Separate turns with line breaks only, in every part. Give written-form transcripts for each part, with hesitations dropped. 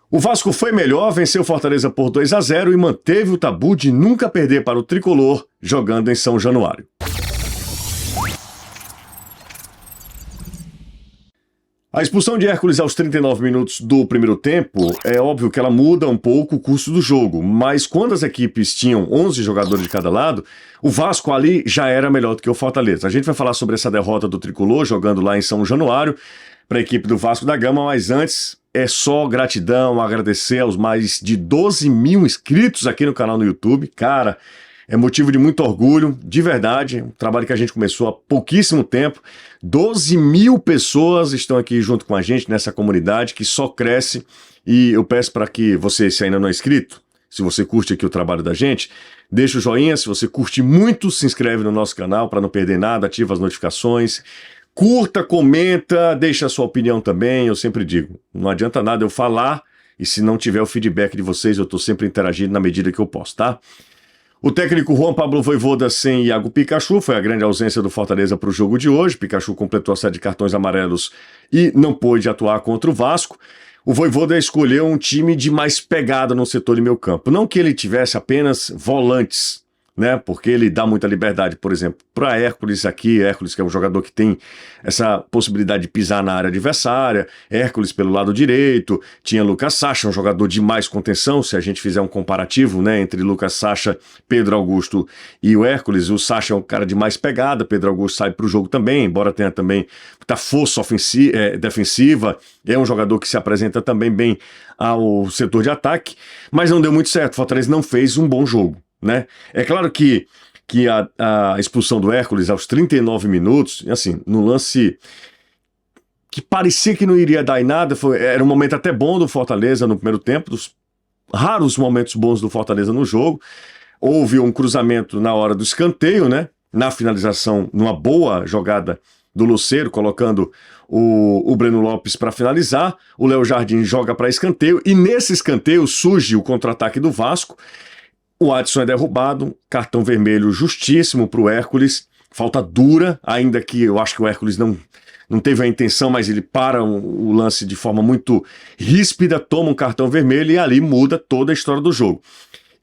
O Vasco foi melhor, venceu o Fortaleza por 2-0 e manteve o tabu de nunca perder para o tricolor jogando em São Januário. A expulsão de Hércules aos 39 minutos do primeiro tempo, é óbvio que ela muda um pouco o curso do jogo, mas quando as equipes tinham 11 jogadores de cada lado, o Vasco ali já era melhor do que o Fortaleza. A gente vai falar sobre essa derrota do tricolor jogando lá em São Januário para a equipe do Vasco da Gama, mas antes é só gratidão, agradecer aos mais de 12 mil inscritos aqui no canal no YouTube. Cara, é motivo de muito orgulho, de verdade, um trabalho que a gente começou há pouquíssimo tempo. 12 mil pessoas estão aqui junto com a gente nessa comunidade que só cresce, e eu peço para que você, se ainda não é inscrito, se você curte aqui o trabalho da gente, deixa o joinha. Se você curte muito, se inscreve no nosso canal para não perder nada, ativa as notificações. Curta, comenta, deixa a sua opinião também. Eu sempre digo, não adianta nada eu falar e se não tiver o feedback de vocês, eu estou sempre interagindo na medida que eu posso, tá? O técnico Juan Pablo Vojvoda sem Iago Pikachu foi a grande ausência do Fortaleza para o jogo de hoje. Pikachu completou a série de cartões amarelos e não pôde atuar contra o Vasco. O Vojvoda escolheu um time de mais pegada no setor de meio campo. Não que ele tivesse apenas volantes, né? Porque ele dá muita liberdade, por exemplo, para Hércules aqui. Hércules, que é um jogador que tem essa possibilidade de pisar na área adversária. Hércules pelo lado direito. Tinha Lucas Sacha, um jogador de mais contenção. Se a gente fizer um comparativo, né, entre Lucas Sacha, Pedro Augusto e o Hércules, o Sacha é um cara de mais pegada. Pedro Augusto sai para o jogo também, embora tenha também muita força defensiva. É um jogador que se apresenta também bem ao setor de ataque, mas não deu muito certo. O Fortaleza não fez um bom jogo, né? É claro que a expulsão do Hércules aos 39 minutos, assim, no lance que parecia que não iria dar em nada, era um momento até bom do Fortaleza no primeiro tempo, dos raros momentos bons do Fortaleza no jogo. Houve um cruzamento na hora do escanteio, né? Na finalização, numa boa jogada do Lucero, colocando o Breno Lopes para finalizar. O Léo Jardim joga para escanteio e nesse escanteio surge o contra-ataque do Vasco. O Adson é derrubado, cartão vermelho justíssimo para o Hércules, falta dura, ainda que eu acho que o Hércules não teve a intenção, mas ele para o lance de forma muito ríspida, toma um cartão vermelho e ali muda toda a história do jogo.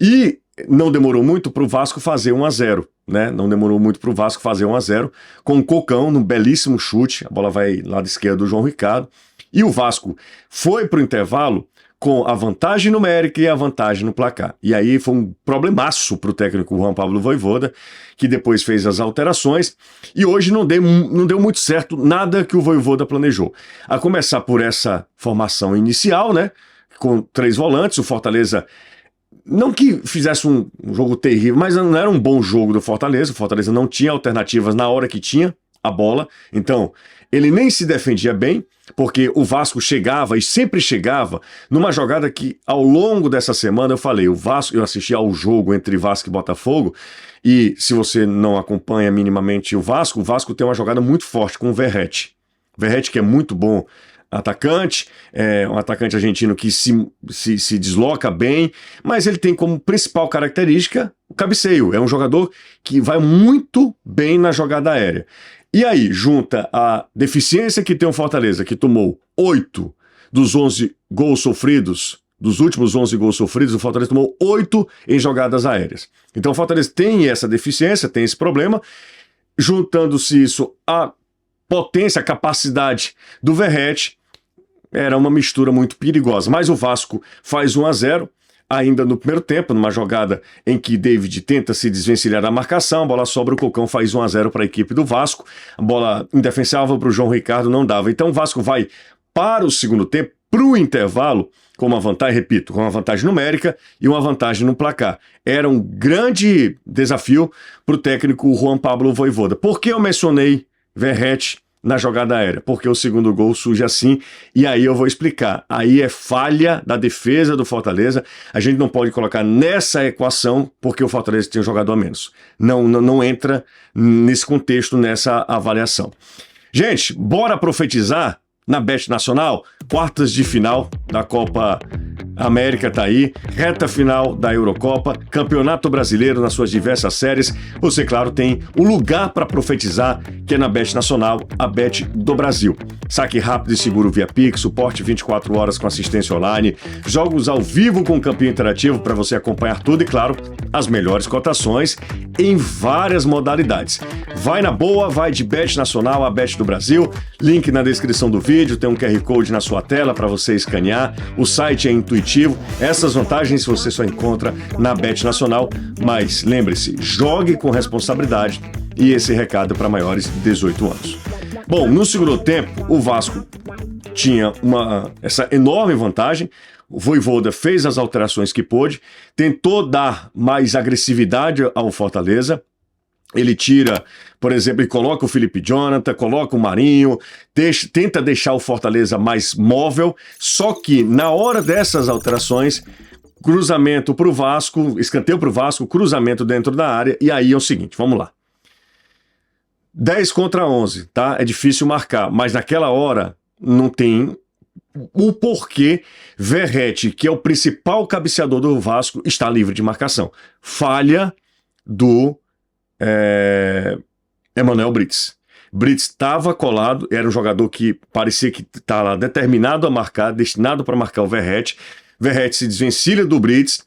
E não demorou muito para o Vasco fazer 1-0, né? Não demorou muito para o Vasco fazer 1-0, com o Cocão num belíssimo chute, a bola vai lado esquerdo do João Ricardo, e o Vasco foi para o intervalo com a vantagem numérica e a vantagem no placar. E aí foi um problemaço para o técnico Juan Pablo Vojvoda, que depois fez as alterações, e hoje não deu muito certo nada que o Vojvoda planejou. A começar por essa formação inicial, né, com 3 volantes, o Fortaleza, não que fizesse um jogo terrível, mas não era um bom jogo do Fortaleza. O Fortaleza não tinha alternativas na hora que tinha a bola, então ele nem se defendia bem, porque o Vasco chegava e sempre chegava numa jogada que ao longo dessa semana eu falei, eu assisti ao jogo entre Vasco e Botafogo, e se você não acompanha minimamente o Vasco tem uma jogada muito forte com o Verratti. Verratti, que é muito bom atacante, é um atacante argentino que se desloca bem, mas ele tem como principal característica o cabeceio. É um jogador que vai muito bem na jogada aérea. E aí, junta a deficiência que tem o Fortaleza, que tomou 8 dos 11 gols sofridos, dos últimos 11 gols sofridos, o Fortaleza tomou 8 em jogadas aéreas. Então o Fortaleza tem essa deficiência, tem esse problema, juntando-se isso à potência, à capacidade do Verratti, era uma mistura muito perigosa. Mas o Vasco faz 1-0, ainda no primeiro tempo, numa jogada em que David tenta se desvencilhar da marcação, a bola sobra, o Cocão faz 1-0 para a equipe do Vasco, a bola indefensável para o João Ricardo não dava. Então o Vasco vai para o segundo tempo, para o intervalo, com uma vantagem, repito, com uma vantagem numérica e uma vantagem no placar. Era um grande desafio para o técnico Juan Pablo Vojvoda. Por que eu mencionei Verratti na jogada aérea? Porque o segundo gol surge assim, e aí eu vou explicar. Aí é falha da defesa do Fortaleza. A gente não pode colocar nessa equação porque o Fortaleza tem um jogador a menos. Não entra nesse contexto, nessa avaliação. Gente, bora profetizar na Bet Nacional, quartas de final da Copa A América tá aí, reta final da Eurocopa, Campeonato Brasileiro nas suas diversas séries. Você, claro, tem o lugar para profetizar, que é na Bet Nacional, a Bet do Brasil. Saque rápido e seguro via Pix, suporte 24 horas com assistência online, jogos ao vivo com campeão interativo para você acompanhar tudo e, claro, as melhores cotações em várias modalidades. Vai na boa, vai de Bet Nacional a Bet do Brasil. Link na descrição do vídeo, tem um QR Code na sua tela para você escanear. O site é intuitivo. Essas vantagens você só encontra na Bet Nacional, mas lembre-se, jogue com responsabilidade, e esse recado para maiores de 18 anos. Bom, no segundo tempo, o Vasco tinha essa enorme vantagem. O Vojvoda fez as alterações que pôde, tentou dar mais agressividade ao Fortaleza. Ele tira, por exemplo, ele coloca o Felipe Jonathan, coloca o Marinho, tenta deixar o Fortaleza mais móvel, só que na hora dessas alterações, cruzamento para o Vasco, escanteio para o Vasco, cruzamento dentro da área, e aí é o seguinte, vamos lá. 10 contra 11, tá? É difícil marcar, mas naquela hora não tem o porquê Verratti, que é o principal cabeceador do Vasco, está livre de marcação. Falha do Emanuel Brites. Brites estava colado, era um jogador que parecia que estava determinado a marcar, destinado para marcar o Verratti. Verratti se desvencilha do Brites,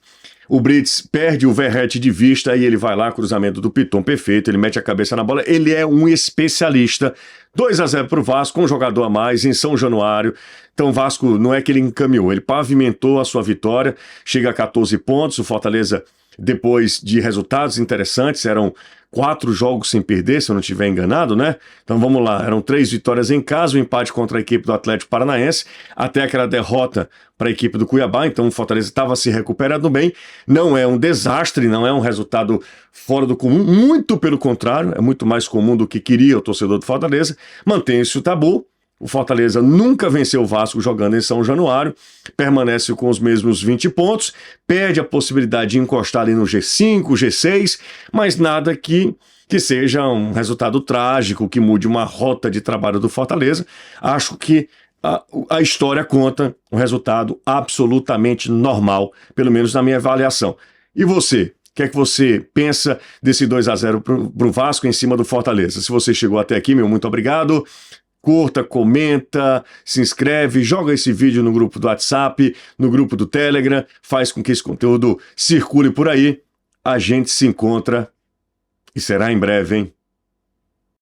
o Brites perde o Verratti de vista e ele vai lá, cruzamento do Piton, perfeito, ele mete a cabeça na bola, ele é um especialista. 2-0 para o Vasco, um jogador a mais em São Januário. Então o Vasco não é que ele encaminhou, ele pavimentou a sua vitória, chega a 14 pontos, o Fortaleza, depois de resultados interessantes, eram 4 jogos sem perder, se eu não estiver enganado, né? Então vamos lá, eram 3 vitórias em casa, um empate contra a equipe do Atlético Paranaense, até aquela derrota para a equipe do Cuiabá, então o Fortaleza estava se recuperando bem. Não é um desastre, não é um resultado fora do comum, muito pelo contrário, é muito mais comum do que queria o torcedor do Fortaleza. Mantém-se o tabu. O Fortaleza nunca venceu o Vasco jogando em São Januário, permanece com os mesmos 20 pontos, perde a possibilidade de encostar ali no G5, G6, mas nada que seja um resultado trágico, que mude uma rota de trabalho do Fortaleza. Acho que a história conta um resultado absolutamente normal, pelo menos na minha avaliação. E você? O que é que você pensa desse 2-0 para o Vasco em cima do Fortaleza? Se você chegou até aqui, meu muito obrigado. Curta, comenta, se inscreve, joga esse vídeo no grupo do WhatsApp, no grupo do Telegram, faz com que esse conteúdo circule por aí. A gente se encontra e será em breve, hein?